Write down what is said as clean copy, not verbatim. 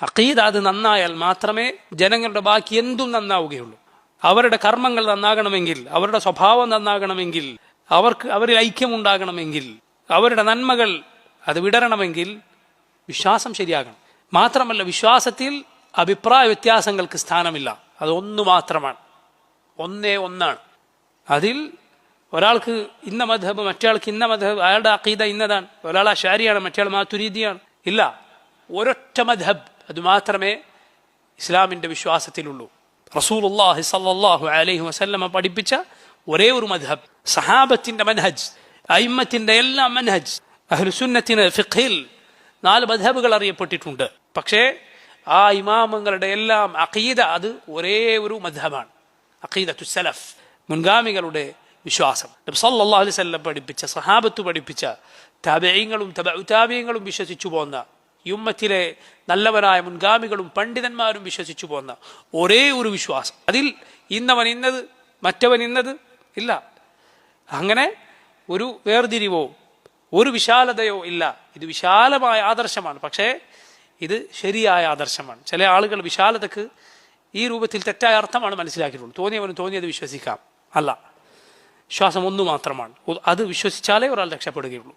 അഖീദ അത് നന്നായാൽ മാത്രമേ ജനങ്ങളുടെ ബാക്കി എന്തും നന്നാവുകയുള്ളൂ. അവരുടെ കർമ്മങ്ങൾ നന്നാകണമെങ്കിൽ, അവരുടെ സ്വഭാവം നന്നാകണമെങ്കിൽ, അവരിൽ ഐക്യമുണ്ടാകണമെങ്കിൽ, അവരുടെ നന്മകൾ അത് വിടരണമെങ്കിൽ വിശ്വാസം ശരിയാകണം. മാത്രമല്ല, വിശ്വാസത്തിൽ അഭിപ്രായ വ്യത്യാസങ്ങൾക്ക് സ്ഥാനമില്ല. അതൊന്നു മാത്രമാണ്, ഒന്നേ ഒന്നാണ്. അതിൽ ഒരാൾക്ക് ഇന്ന മദ്ഹബ്, മറ്റയാൾക്ക് ഇന്ന മദ്ഹബ്, അയാളുടെ അഖീദ ഇന്നതാണ്, ഒരാൾ അശാരിയാണ്, മറ്റയാൾ മാതുരീദിയാണ്. ഇല്ല, ഒരൊറ്റ മദ്ഹബ്, അത് മാത്രമേ ഇസ്ലാമിൻ്റെ വിശ്വാസത്തിലുള്ളൂ. റസൂലുള്ളാഹി സ്വല്ലല്ലാഹു അലൈഹി വസല്ലമ പഠിപ്പിച്ച ഒരേ ഒരു മദ്ഹബ്, സഹാബത്തിന്റെ മൻഹജ്, അയിമ്മത്തിന്റെ എല്ലാ മൻഹജ്. അഹ്ലുസുന്നത്തിന് ഫിഖ്ഹിൽ 4 മദ്ഹബുകൾ അറിയപ്പെട്ടിട്ടുണ്ട്. പക്ഷേ ആ ഇമാമങ്ങളുടെ എല്ലാം അഖീദ അത് ഒരേ ഒരു മദ്ഹബാണ്, അഖീദത്തു സലഫ്, മുൻഗാമികളുടെ വിശ്വാസം. നബി സല്ലല്ലാഹു അലൈഹി വസല്ലം പഠിപ്പിച്ച, സഹാബത്ത് പഠിപ്പിച്ച, താബിഈങ്ങളും തബഉ താബിഈങ്ങളും വിശ്വസിച്ചു പോന്ന, ഈ ഉമ്മത്തിലെ നല്ലവരായ മുൻഗാമികളും പണ്ഡിതന്മാരും വിശ്വസിച്ചു പോന്ന ഒരേ ഒരു വിശ്വാസം. അതിൽ ഇന്നവൻ ഇന്നത്, മറ്റവൻ ഇന്നത് ഇല്ല. അങ്ങനെ ഒരു വേർതിരിവോ ഒരു വിശാലതയോ ഇല്ല. ഇത് വിശാലമായ ആദർശമാണ്, പക്ഷേ ഇത് ശരിയായ ആദർശമാണ്. ചില ആളുകൾ വിശാലതക്ക് ഈ രൂപത്തിൽ തെറ്റായ അർത്ഥമാണ് മനസ്സിലാക്കിയിട്ടുള്ളൂ. തോന്നിയവനും തോന്നിയത് വിശ്വസിക്കാം. അല്ല, വിശ്വാസം ഒന്നു മാത്രമാണ്. അത് വിശ്വസിച്ചാലേ ഒരാൾ രക്ഷപ്പെടുകയുള്ളൂ.